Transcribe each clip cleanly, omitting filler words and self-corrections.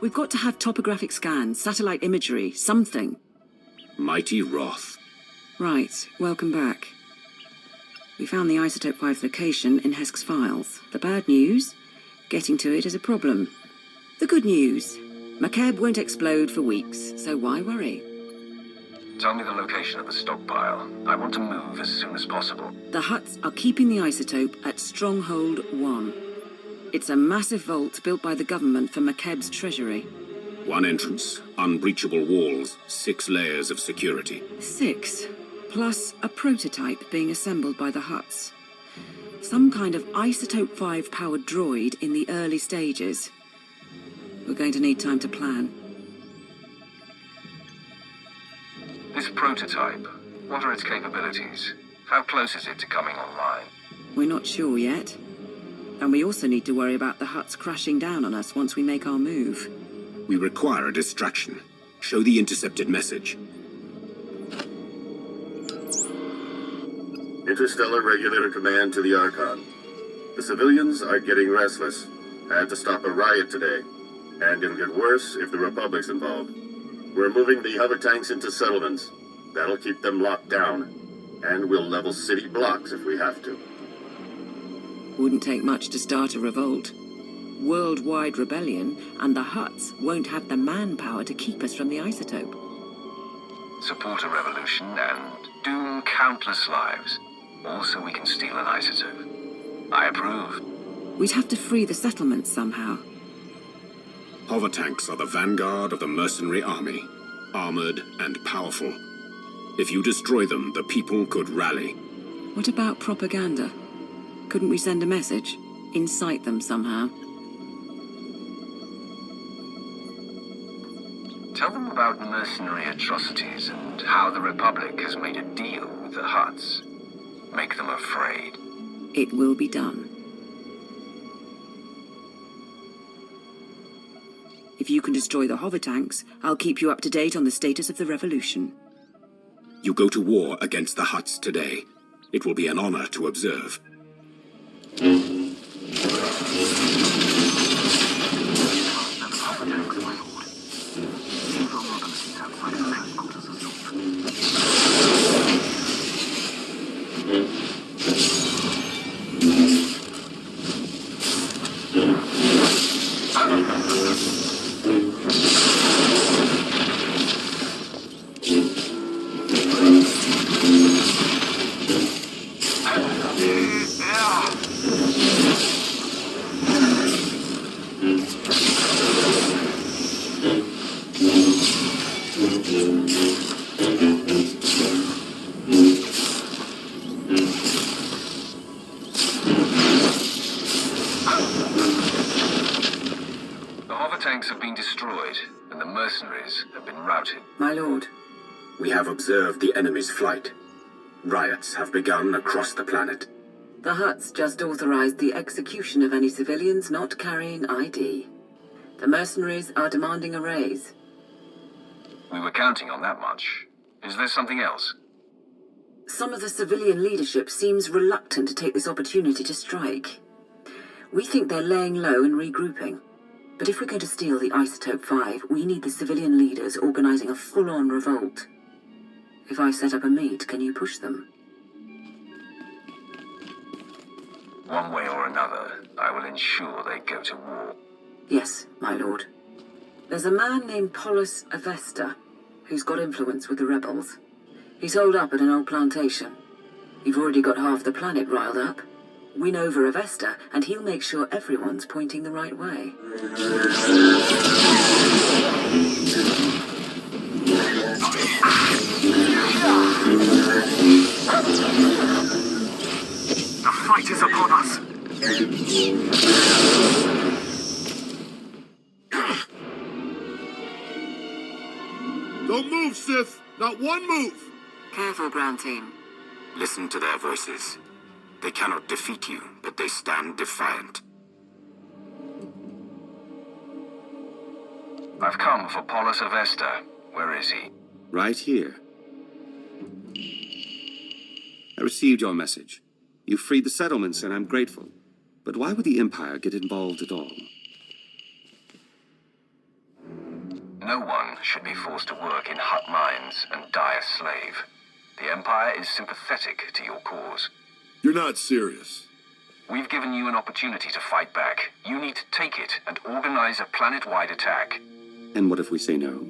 We've got to have topographic scans, satellite imagery, something. Mighty Wrath. Right, welcome back. We found the Isotope 5's location in Hesk's files. The bad news? Getting to it is a problem. The good news? Makeb won't explode for weeks, so why worry? Tell me the location of the stockpile. I want to move as soon as possible. The Hutts are keeping the isotope at Stronghold 1. It's a massive vault built by the government for Makeb's treasury. One entrance, unbreachable walls, 6 layers of security. 6, plus a prototype being assembled by the Hutts. Some kind of Isotope 5-powered droid in the early stages. We're going to need time to plan. This prototype, what are its capabilities? How close is it to coming online? We're not sure yet. And we also need to worry about the Hutts crashing down on us once we make our move. We require a distraction. Show the intercepted message. Interstellar Regulator Command to the Archon. The civilians are getting restless. Had to stop a riot today. And it'll get worse if the Republic's involved. We're moving the hover tanks into settlements. That'll keep them locked down. And we'll level city blocks if we have to. Wouldn't take much to start a revolt. Worldwide rebellion, and the Hutts won't have the manpower to keep us from the isotope. Support a revolution and doom countless lives. Also, we can steal an isotope. I approve. We'd have to free the settlements somehow. Hover tanks are the vanguard of the mercenary army, armored and powerful. If you destroy them, the people could rally. What about propaganda? Couldn't we send a message? Incite them somehow? Tell them about mercenary atrocities and how the Republic has made a deal with the Hutts. Make them afraid. It will be done. If you can destroy the hover tanks, I'll keep you up to date on the status of the revolution. You go to war against the Hutts today. It will be an honor to observe. Have been destroyed, and the mercenaries have been routed. My lord. We have observed the enemy's flight. Riots have begun across the planet. The Hutts just authorized the execution of any civilians not carrying ID. The mercenaries are demanding a raise. We were counting on that much. Is there something else? Some of the civilian leadership seems reluctant to take this opportunity to strike. We think they're laying low and regrouping. But if we're going to steal the Isotope 5, we need the civilian leaders organizing a full-on revolt. If I set up a meet, can you push them? One way or another, I will ensure they go to war. Yes, my lord. There's a man named Polis Avesta, who's got influence with the rebels. He's holed up at an old plantation. You've already got half the planet riled up. Win over Avesta, and he'll make sure everyone's pointing the right way. The fight is upon us! Don't move, Sith! Not one move! Careful, ground team. Listen to their voices. They cannot defeat you, but they stand defiant. I've come for Polis Avesta. Where is he? Right here. I received your message. You freed the settlements, and I'm grateful. But why would the Empire get involved at all? No one should be forced to work in Hutt mines and die a slave. The Empire is sympathetic to your cause. You're not serious. We've given you an opportunity to fight back. You need to take it and organize a planet-wide attack. And what if we say no?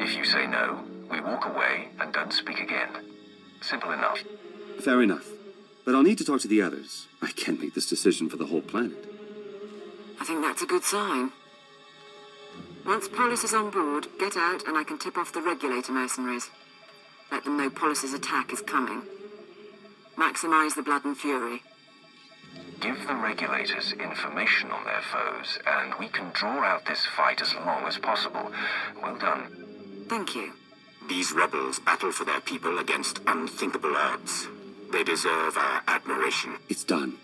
If you say no, we walk away and don't speak again. Simple enough. Fair enough. But I'll need to talk to the others. I can't make this decision for the whole planet. I think that's a good sign. Once Polis is on board, get out and I can tip off the regulator mercenaries. Let them know Polis's attack is coming. Maximize the blood and fury. Give the regulators information on their foes, and we can draw out this fight as long as possible. Well done. Thank you. These rebels battle for their people against unthinkable odds. They deserve our admiration. It's done.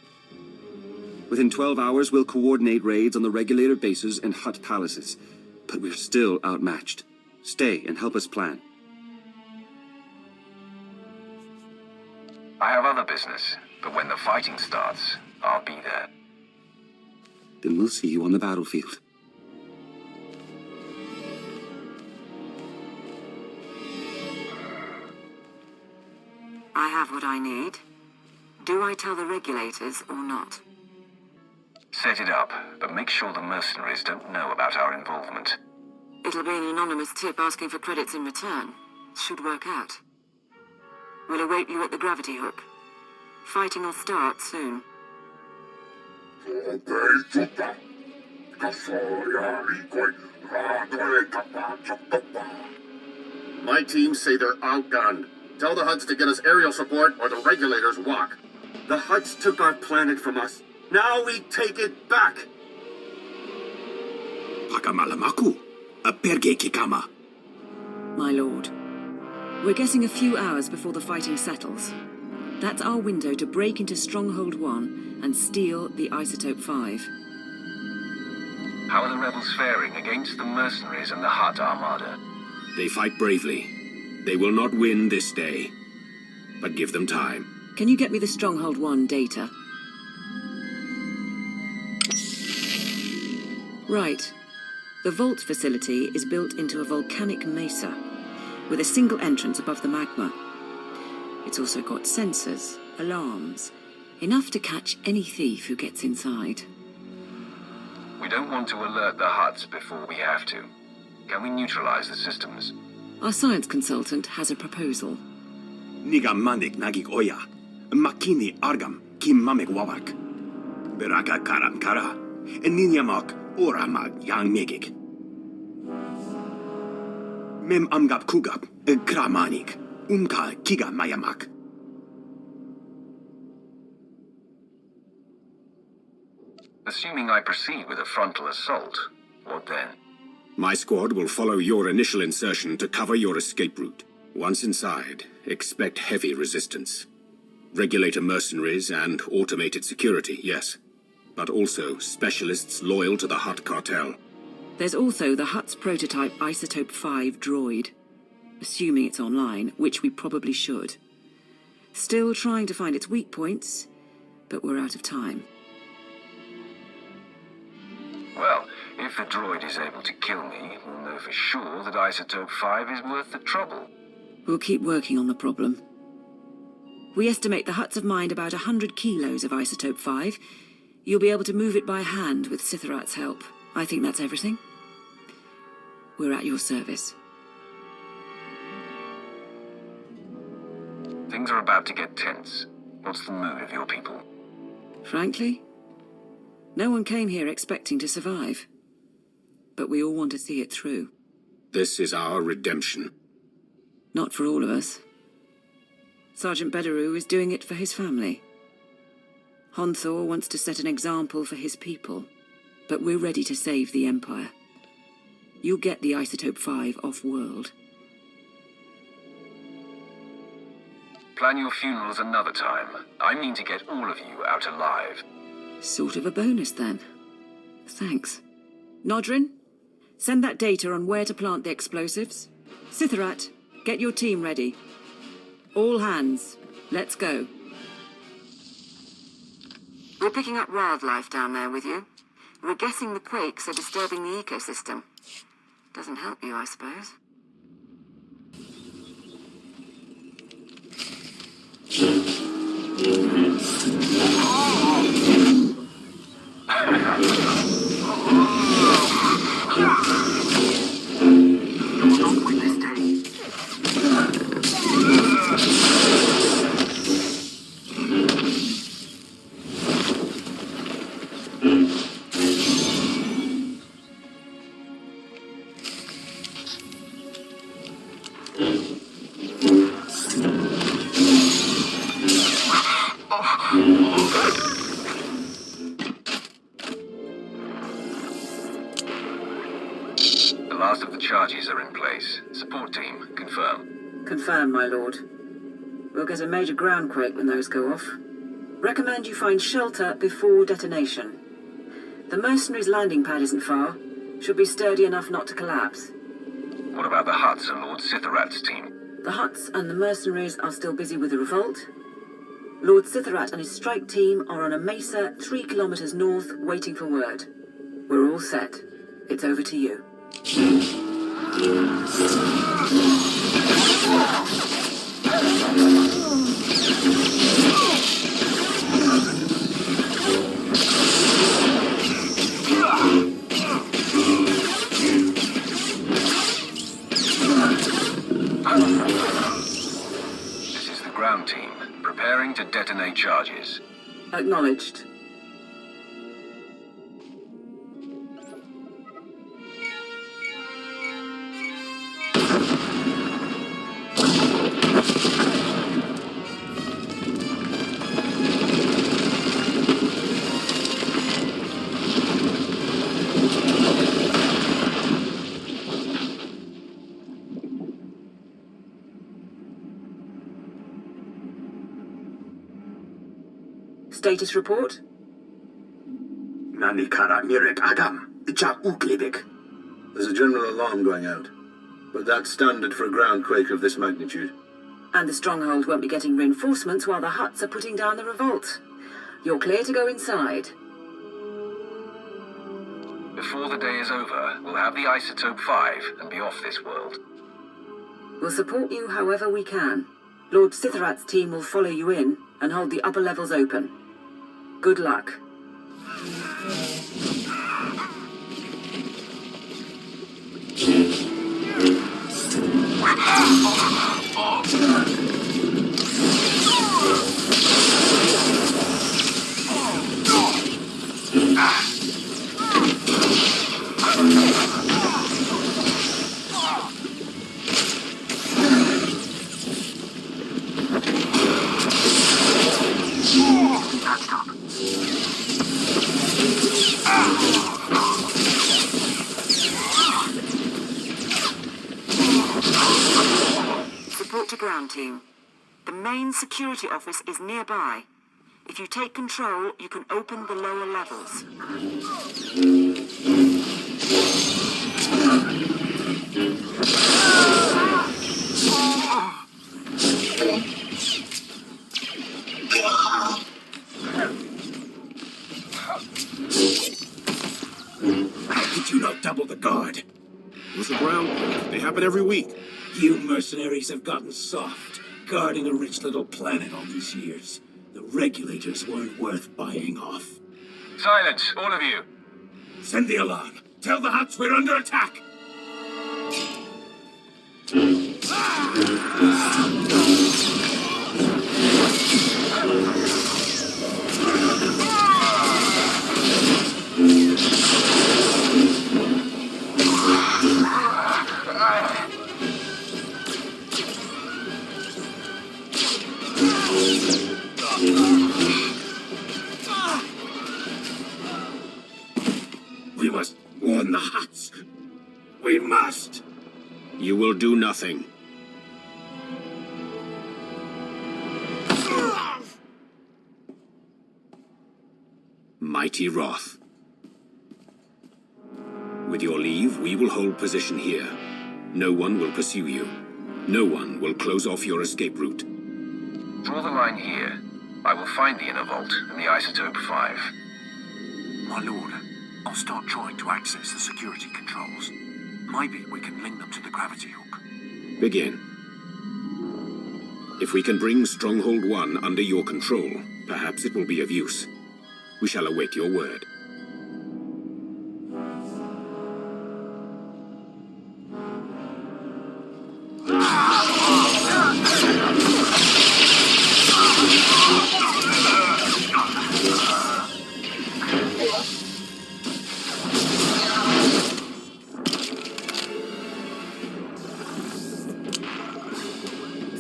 Within 12 hours, we'll coordinate raids on the regulator bases and Hutt palaces. But we're still outmatched. Stay and help us plan. I have other business, but when the fighting starts, I'll be there. Then we'll see you on the battlefield. I have what I need. Do I tell the regulators or not? Set it up, but make sure the mercenaries don't know about our involvement. It'll be an anonymous tip asking for credits in return. Should work out. We'll await you at the gravity hook. Fighting will start soon. My teams say they're outgunned. Tell the Hutts to get us aerial support or the regulators walk. The Hutts took our planet from us. Now we take it back! Pakamalamaku, a perge kikama. My lord, we're getting a few hours before the fighting settles. That's our window to break into Stronghold 1 and steal the Isotope 5. How are the rebels faring against the mercenaries and the Hutt Armada? They fight bravely. They will not win this day. But give them time. Can you get me the Stronghold 1 data? Right. The vault facility is built into a volcanic mesa, with a single entrance above the magma. It's also got sensors, alarms, enough to catch any thief who gets inside. We don't want to alert the Hutts before we have to. Can we neutralize the systems? Our science consultant has a proposal. Niga mandik nagik oya. Makini argam kim mamek wawak. Beraka karam kara. Ninyamak oramag yang megik. Mem amgap kugap kramanik. Umka kiga mayamak. Assuming I proceed with a frontal assault, what then? My squad will follow your initial insertion to cover your escape route. Once inside, expect heavy resistance. Regulator mercenaries and automated security, yes. But also specialists loyal to the Hutt cartel. There's also the Hutt's prototype Isotope 5 droid. Assuming it's online, which we probably should. Still trying to find its weak points, but we're out of time. Well, if the droid is able to kill me, we'll know for sure that Isotope 5 is worth the trouble. We'll keep working on the problem. We estimate the Hutts have mined about 100 kilos of Isotope 5. You'll be able to move it by hand with Sitharat's help. I think that's everything. We're at your service. Things are about to get tense. What's the mood of your people? Frankly, no one came here expecting to survive. But we all want to see it through. This is our redemption. Not for all of us. Sergeant Bederu is doing it for his family. Honthor wants to set an example for his people. But we're ready to save the Empire. You'll get the Isotope 5 off-world. Plan your funerals another time. I mean to get all of you out alive. Sort of a bonus, then. Thanks. Nodrin, send that data on where to plant the explosives. Sitharat, get your team ready. All hands, let's go. We're picking up wildlife down there with you. We're guessing the quakes are disturbing the ecosystem. Doesn't help you, I suppose. Not with this day. The last of the charges are in place. Support team, confirm. Confirmed, my lord. We'll get a major ground quake when those go off. Recommend you find shelter before detonation. The mercenaries' landing pad isn't far. Should be sturdy enough not to collapse. What about the huts and Lord Swtor's team? The huts and the mercenaries are still busy with the revolt. Lord Swtor and his strike team are on a mesa 3 kilometers north, waiting for word. We're all set. It's over to you. This is the ground team, preparing to detonate charges. Acknowledged. Status report? Nani kara mirek agam, ja uglibik. There's a general alarm going out, but that's standard for a ground quake of this magnitude. And the stronghold won't be getting reinforcements while the huts are putting down the revolt. You're clear to go inside. Before the day is over, we'll have the Isotope 5 and be off this world. We'll support you however we can. Lord Swtor's team will follow you in and hold the upper levels open. Good luck. Support to ground team. The main security office is nearby. If you take control, you can open the lower levels. How did you not double the guard? It was a ground quake. They happen every week. You mercenaries have gotten soft, guarding a rich little planet all these years. The regulators weren't worth buying off. Silence, all of you. Send the alarm. Tell the huts we're under attack. We must warn the huts. We must. You will do nothing. Mighty wrath. With your leave, we will hold position here. No one will pursue you. No one will close off your escape route. Draw the line here. I will find the inner vault and the Isotope 5. My lord, I'll start trying to access the security controls. Maybe we can link them to the gravity hook. Begin. If we can bring Stronghold 1 under your control, perhaps it will be of use. We shall await your word.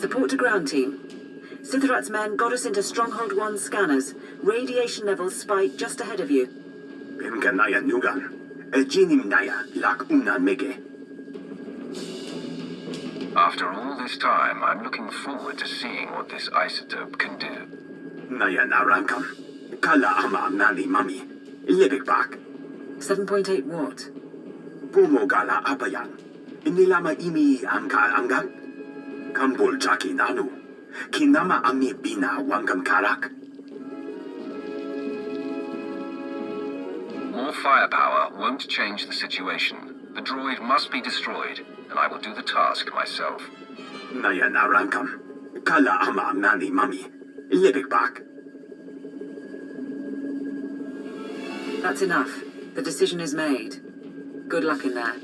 Support to ground team. Swtor's men got us into Stronghold 1 scanners. Radiation levels spiked just ahead of you. Naya Nugan. Ejinim Naya Lak Una Mege. After all this time, I'm looking forward to seeing what this isotope can do. Naya Narankam. Kala Ama Nani Mami. Libik Bak. 7.8 watt. Bumo Gala Apayan. Inilama Imi Amka Angan. Kambul Jaki Nanu. Kinama Ami Bina Wangam Karak. More firepower won't change the situation. The droid must be destroyed, and I will do the task myself. Naya Narankam. Kala Ama Nani Mami. Libik Bak. That's enough. The decision is made. Good luck in there.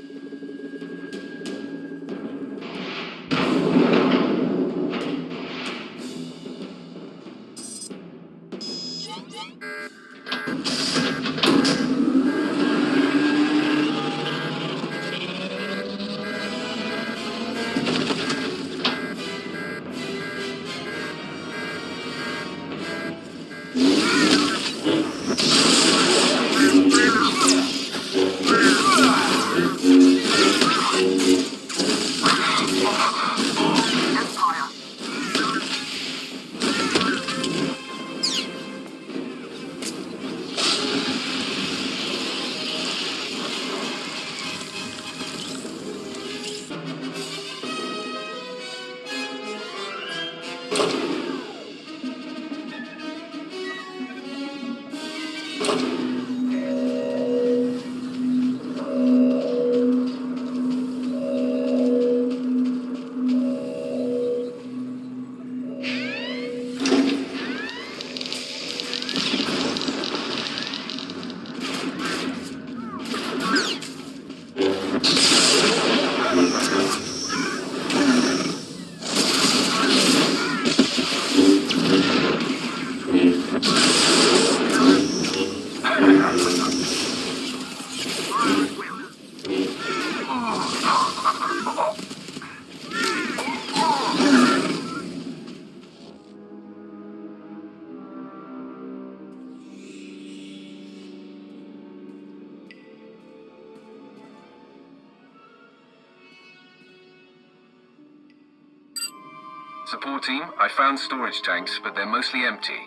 Support team, I found storage tanks, but they're mostly empty.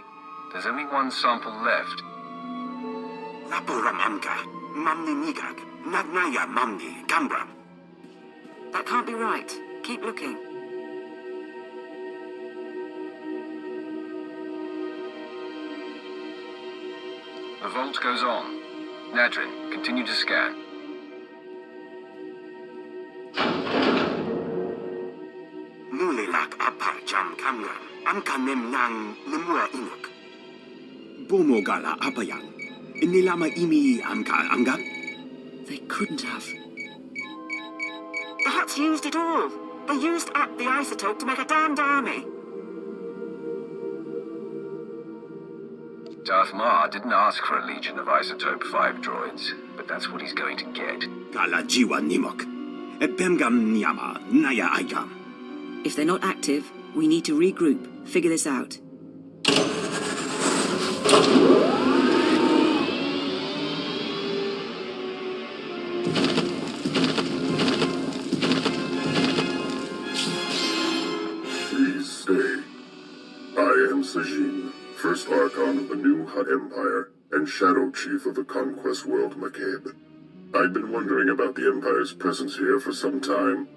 There's only one sample left. Lapuram Amka. Mamni Nigak. Nagnaya Mamni. Kambram. That can't be right. Keep looking. The vault goes on. Nadrin, continue to scan. Nulilak Apar Jam Kamram. Amkanem Nang Nimua Inuk. Bumo Gala Apayan. Inilama Imi Amka Angan. They couldn't have. The Hutts used it all. They used up the isotope to make a damned army. Darth Maul didn't ask for a legion of Isotope 5 droids, but that's what he's going to get. Gala Jiwa Nimok. Ebemgam Nyama Naya Ayam. If they're not active, we need to regroup, figure this out. Please stay. I am Sajin, First Archon of the New Hutt Empire, and Shadow Chief of the Conquest world Makeb. I've been wondering about the Empire's presence here for some time,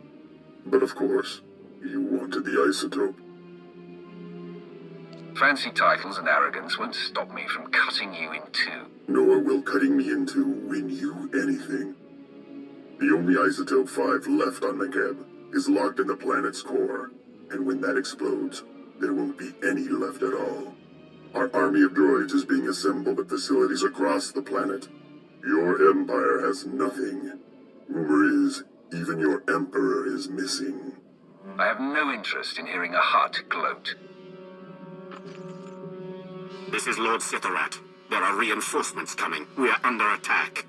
but of course, you wanted the isotope. Fancy titles and arrogance won't stop me from cutting you in two. Nor will cutting me in two win you anything. The only isotope 5 left on Makeb is locked in the planet's core, and when that explodes, there won't be any left at all. Our army of droids is being assembled at facilities across the planet. Your empire has nothing. Rumor is, even your emperor is missing. I have no interest in hearing a Hutt gloat. This is Lord Swtor. There are reinforcements coming. We are under attack.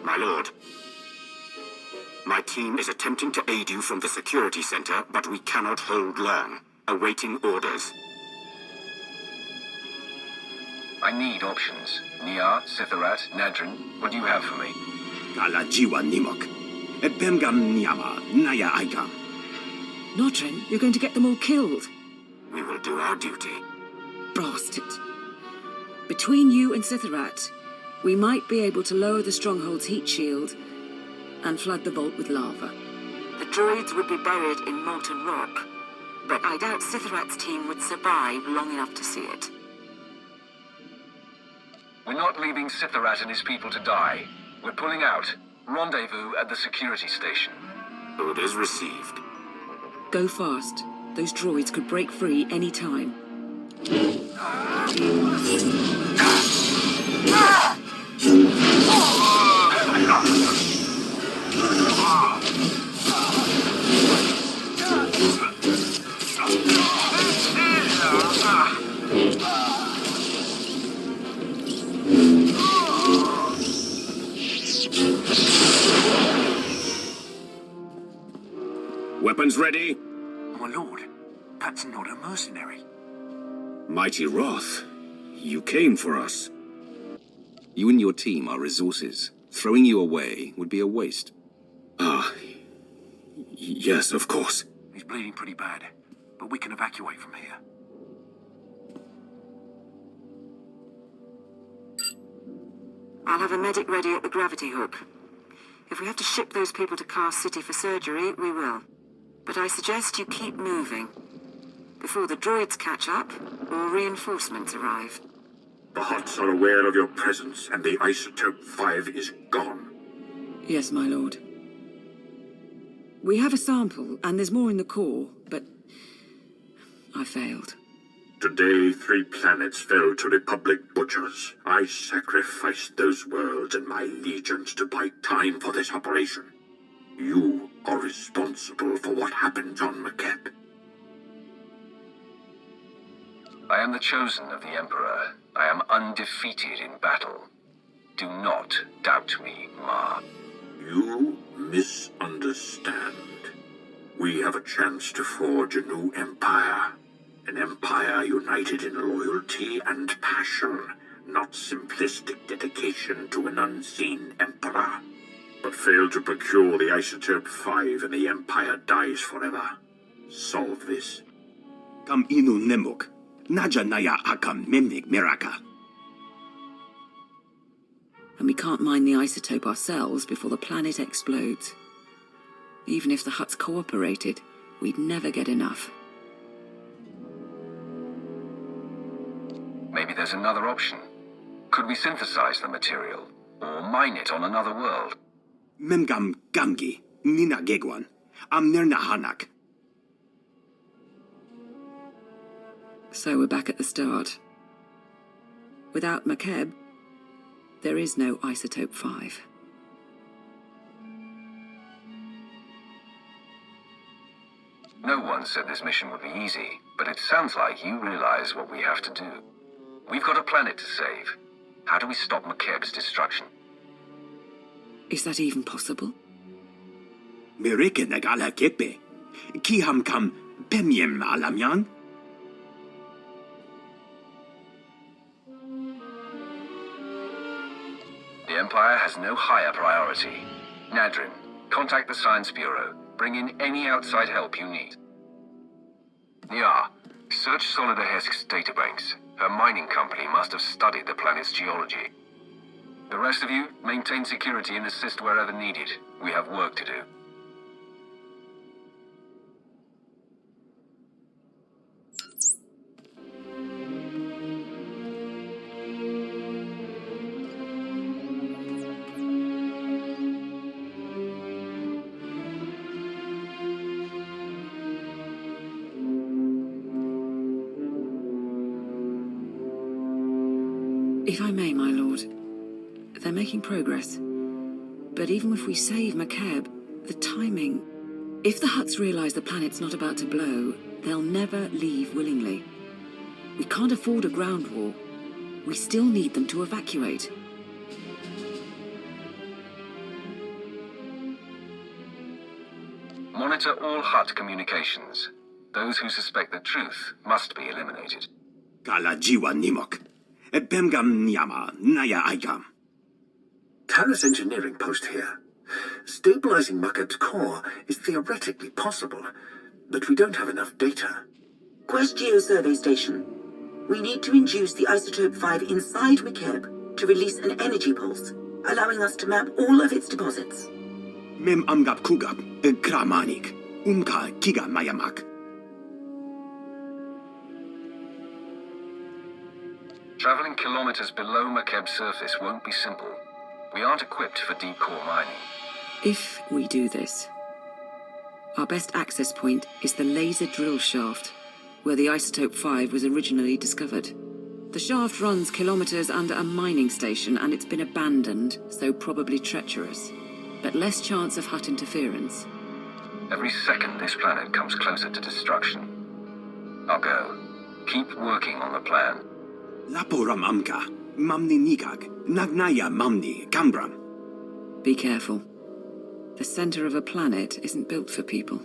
My lord, my team is attempting to aid you from the security center, but we cannot hold long. Awaiting orders. I need options. Nia, Sitharat, Nadrin, what do you have for me? Kala jiwa nimok. Ebemgam niama, naya aikam. Nodrin, you're going to get them all killed. We will do our duty. Bastard. Between you and Sitharat, we might be able to lower the stronghold's heat shield and flood the vault with lava. The droids would be buried in molten rock, but I doubt Sitharat's team would survive long enough to see it. We're not leaving Sitharat and his people to die. We're pulling out. Rendezvous at the security station. Orders received. Go fast. Those droids could break free any time. Weapons ready? My lord, that's not a mercenary. Mighty Wrath, you came for us. You and your team are resources. Throwing you away would be a waste. Ah, yes, of course. He's bleeding pretty bad, but we can evacuate from here. I'll have a medic ready at the gravity hook. If we have to ship those people to Car City for surgery, we will. But I suggest you keep moving. Before the droids catch up, or reinforcements arrive. The Hutts are aware of your presence, and the isotope 5 is gone. Yes, my lord. We have a sample, and there's more in the core, but I failed. Today, 3 planets fell to Republic butchers. I sacrificed those worlds and my legions to buy time for this operation. You are responsible for what happened on Makeb. I am the chosen of the Emperor. I am undefeated in battle. Do not doubt me, Ma. You misunderstand. We have a chance to forge a new empire. An empire united in loyalty and passion, not simplistic dedication to an unseen emperor. But fail to procure the isotope 5 and the empire dies forever. Solve this. Kam inu nemuk. Naja naya akam memnik miraka. And we can't mine the isotope ourselves before the planet explodes. Even if the Hutts cooperated, we'd never get enough. Maybe there's another option. Could we synthesize the material, or mine it on another world? Memgam gamgi. Nina gegwan. Amnerna hanak. So we're back at the start. Without Makeb, there is no isotope 5. one said this mission would be easy, but it sounds like you realize what we have to do. We've got a planet to save. How do we stop Makeb's destruction? Is that even possible? Mereke nagala kepe. Kiham kam pemyem alamyan? The Empire has no higher priority. Nadrin, contact the Science Bureau. Bring in any outside help you need. Nya, search Solidahesk's databanks. Her mining company must have studied the planet's geology. The rest of you, maintain security and assist wherever needed. We have work to do. If I may, my lord, they're making progress. But even if we save Makeb, the timing... If the Hutts realize the planet's not about to blow, they'll never leave willingly. We can't afford a ground war. We still need them to evacuate. Monitor all Hutt communications. Those who suspect the truth must be eliminated. Kala jiwa nimok. Bemgam nyama naya aigam. Terra's engineering post here. Stabilizing Makeb's core is theoretically possible, but we don't have enough data. Quest Geosurvey Station. We need to induce the isotope 5 inside Makeb to release an energy pulse, allowing us to map all of its deposits. Mem amgap kugap kramanik. Umka kiga mayamak. Traveling kilometers below Makeb's surface won't be simple. We aren't equipped for deep core mining. If we do this, our best access point is the laser drill shaft, where the isotope 5 was originally discovered. The shaft runs kilometers under a mining station and it's been abandoned, so probably treacherous. But less chance of Hutt interference. Every second this planet comes closer to destruction. I'll go. Keep working on the plan. Laporam amka. Mamni nikag. Nagnaya mamni kambram. Be careful. The center of a planet isn't built for people.